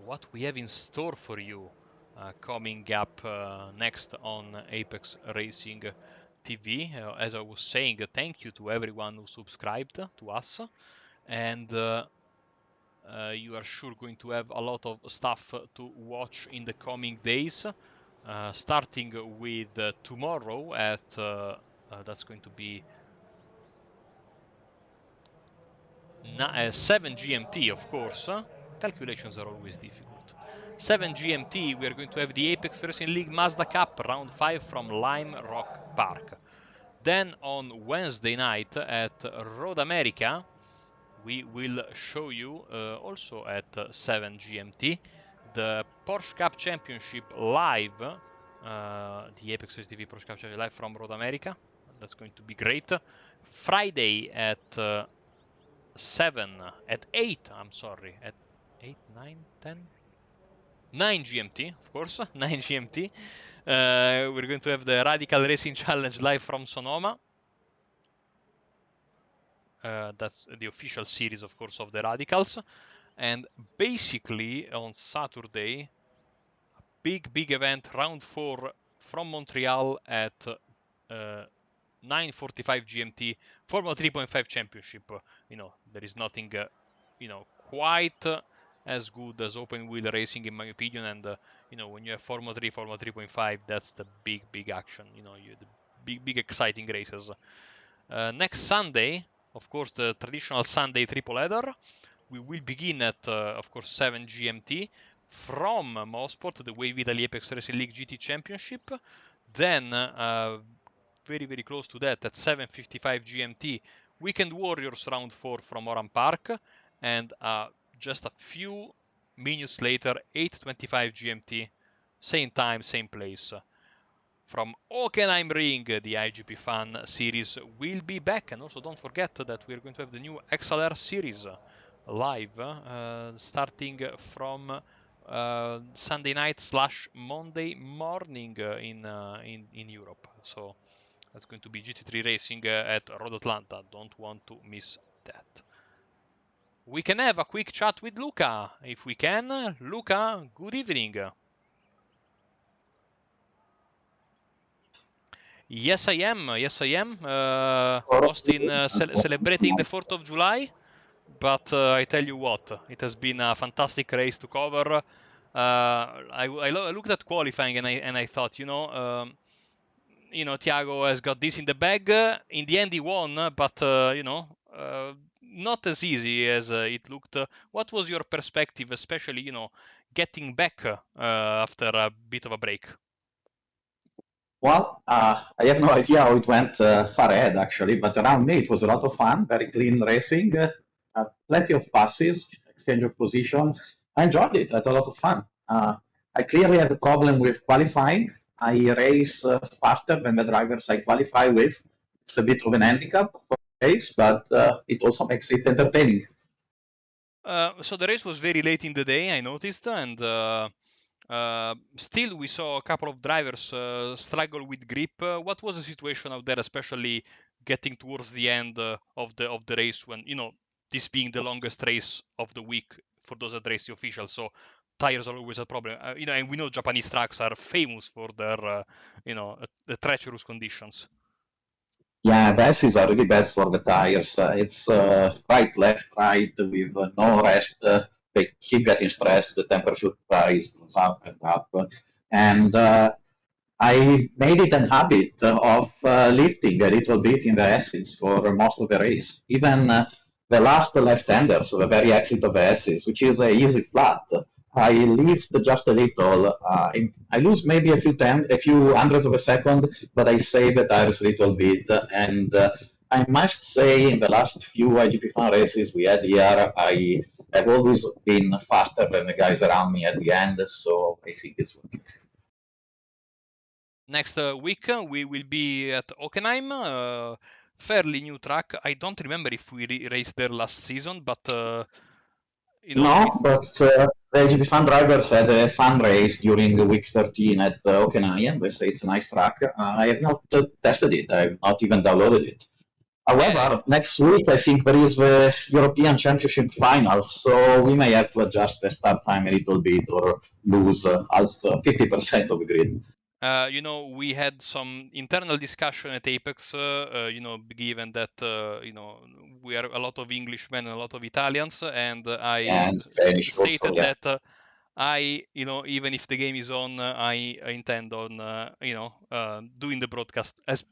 what we have in store for you coming up next on Apex Racing TV. As I was saying, thank you to everyone who subscribed to us, and you are sure going to have a lot of stuff to watch in the coming days, starting with tomorrow at that's going to be 7 GMT, of course. Calculations are always difficult. 7 GMT, we are going to have the Apex Racing League Mazda Cup Round 5 from Lime Rock Park. Then on Wednesday night at Road America, we will show you, also at 7 GMT, the Porsche Cup Championship live, the Apex Racing TV Porsche Cup Championship live from Road America. That's going to be great. Friday at 9 GMT, of course, 9 GMT. We're going to have the Radical Racing Challenge live from Sonoma. That's the official series, of course, of the Radicals. And basically, on Saturday, a big event, round 4 from Montreal at 9:45 GMT, Formula 3.5 Championship. There is nothing, quite as good as open wheel racing, in my opinion. And when you have Formula 3, Formula 3.5, that's the big action. The big exciting races. Next Sunday, of course, the traditional Sunday triple header. We will begin at, of course, 7 GMT from Mosport, the Wave Italy Apex Racing League GT Championship. Then, very close to that, at 7:55 GMT, Weekend Warriors Round 4 from Oran Park. And just a few minutes later, 8:25 GMT, same time, same place. From Hockenheim Ring, the IGP Fun series will be back. And also don't forget that we're going to have the new XLR series live, starting from Sunday night / Monday morning in Europe. So that's going to be GT3 Racing at Road Atlanta. Don't want to miss that. We can have a quick chat with Luca, if we can. Luca, good evening. Yes, I am. Austin celebrating the 4th of July. But I tell you what, it has been a fantastic race to cover. I looked at qualifying and I thought, Thiago has got this in the bag. In the end, he won, but not as easy as it looked. What was your perspective, especially getting back after a bit of a break? Well, I have no idea how it went far ahead, actually, but around me it was a lot of fun, very clean racing, plenty of passes, exchange of position. I enjoyed it. I had a lot of fun. I clearly had a problem with qualifying. I race faster than the drivers I qualify with. It's a bit of an handicap for the race, but it also makes it entertaining. So the race was very late in the day, I noticed, and still we saw a couple of drivers struggle with grip. What was the situation out there, especially getting towards the end of the race, when this being the longest race of the week for those that race the official, so tires are always a problem. And we know Japanese tracks are famous for their the treacherous conditions. Yeah, the S's are really bad for the tires. It's right, left, with no rest. They keep getting stressed. The temperature rise goes up and up. And I made it a habit of lifting a little bit in the S's for most of the race. Even the last left-hander, so the very exit of the S's, which is an easy flat, I lift just a little. I lose maybe a few hundredths of a second, but I save the tires a little bit. And I must say, in the last few IGP Fun races we had here, I have always been faster than the guys around me at the end, so I think it's working. Next week we will be at Hockenheim, fairly new track. I don't remember if we raced there last season, but but the IGP Fun drivers had a fun race during week 13 at Hockenheim. They say it's a nice track. I have not tested it. I have not even downloaded it. However, next week I think there is the European Championship final, so we may have to adjust the start time a little bit or lose 50% of the grid. We had some internal discussion at Apex, given that, we are a lot of Englishmen and a lot of Italians, and I And Spanish stated also, yeah. that I, even if the game is on, I intend on, doing the broadcast as,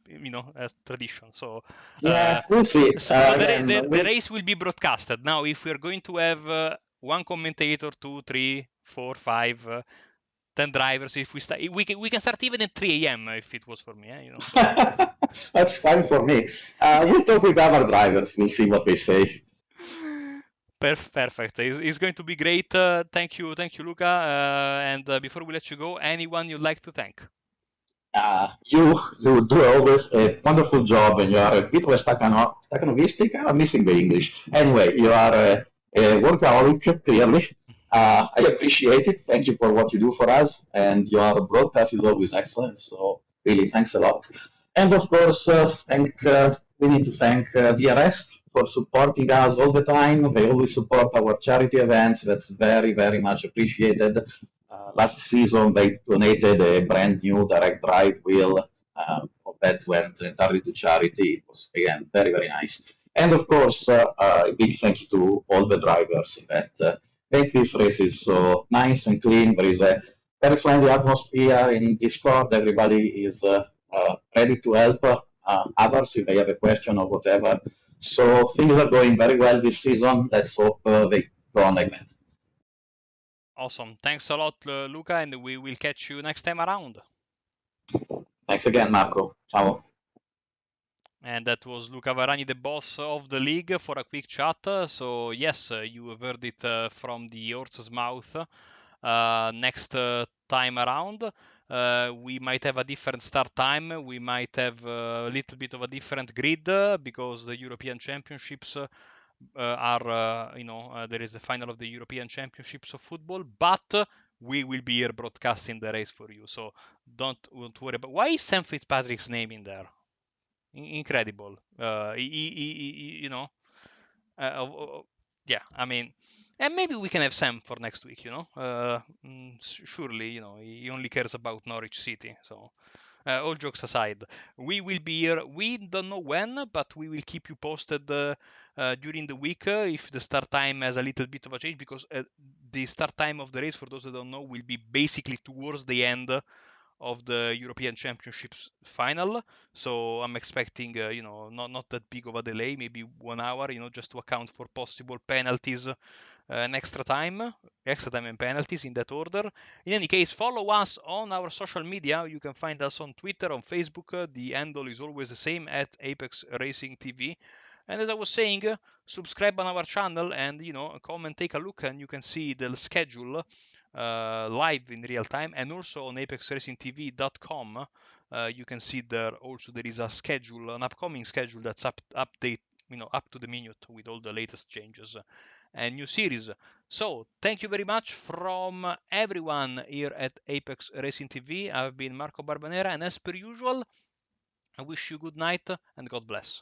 as tradition. So, Yeah, we'll see. the race will be broadcasted. Now, if we're going to have one commentator, 2, 3, 4, 5, 10 drivers, if we start, we can start even at 3 a.m. if it was for me. So. That's fine for me. We'll talk with other drivers. We'll see what they say. Perfect. It's going to be great. Thank you, Luca. And before we let you go, anyone you'd like to thank? You do always a wonderful job, and you are a bit of a stacanovistic. I'm missing the English. Anyway, you are a workaholic, clearly. I appreciate it. Thank you for what you do for us, and your broadcast is always excellent. So really, thanks a lot. And of course, we need to thank VRS for supporting us all the time. They always support our charity events. That's very, very much appreciated. Last season, they donated a brand new direct drive wheel that went entirely to charity. It was, again, very, very nice. And of course, a big thank you to all the drivers that make these races so nice and clean. There is a very friendly atmosphere in Discord. Everybody is ready to help others if they have a question or whatever. So things are going very well this season. Let's hope they go on like that. Awesome. Thanks a lot, Luca, and we will catch you next time around. Thanks again, Marco. Ciao. And that was Luca Varani, the boss of the league, for a quick chat. So yes, you have heard it from the horse's mouth. Next time around, we might have a different start time. We might have a little bit of a different grid because the European Championships are, there is the final of the European Championships of football, but we will be here broadcasting the race for you. So don't worry about why is Sam Fitzpatrick's name in there. Incredible. Yeah, I mean, and maybe we can have Sam for next week, surely, he only cares about Norwich City. So all jokes aside, we will be here. We don't know when, but we will keep you posted during the week if the start time has a little bit of a change, because the start time of the race, for those that don't know, will be basically towards the end of the European Championships final. So I'm expecting, not that big of a delay, maybe 1 hour, just to account for possible penalties and extra time and penalties in that order. In any case, follow us on our social media. You can find us on Twitter, on Facebook. The handle is always the same, at Apex Racing TV. And as I was saying, subscribe on our channel and, come and take a look, and you can see the schedule live in real time, and also on apexracingtv.com. You can see there also there is a schedule, an upcoming schedule that's update, up to the minute with all the latest changes and new series. So thank you very much from everyone here at Apex Racing TV. I've been Marco Barbanera, and as per usual, I wish you good night and God bless.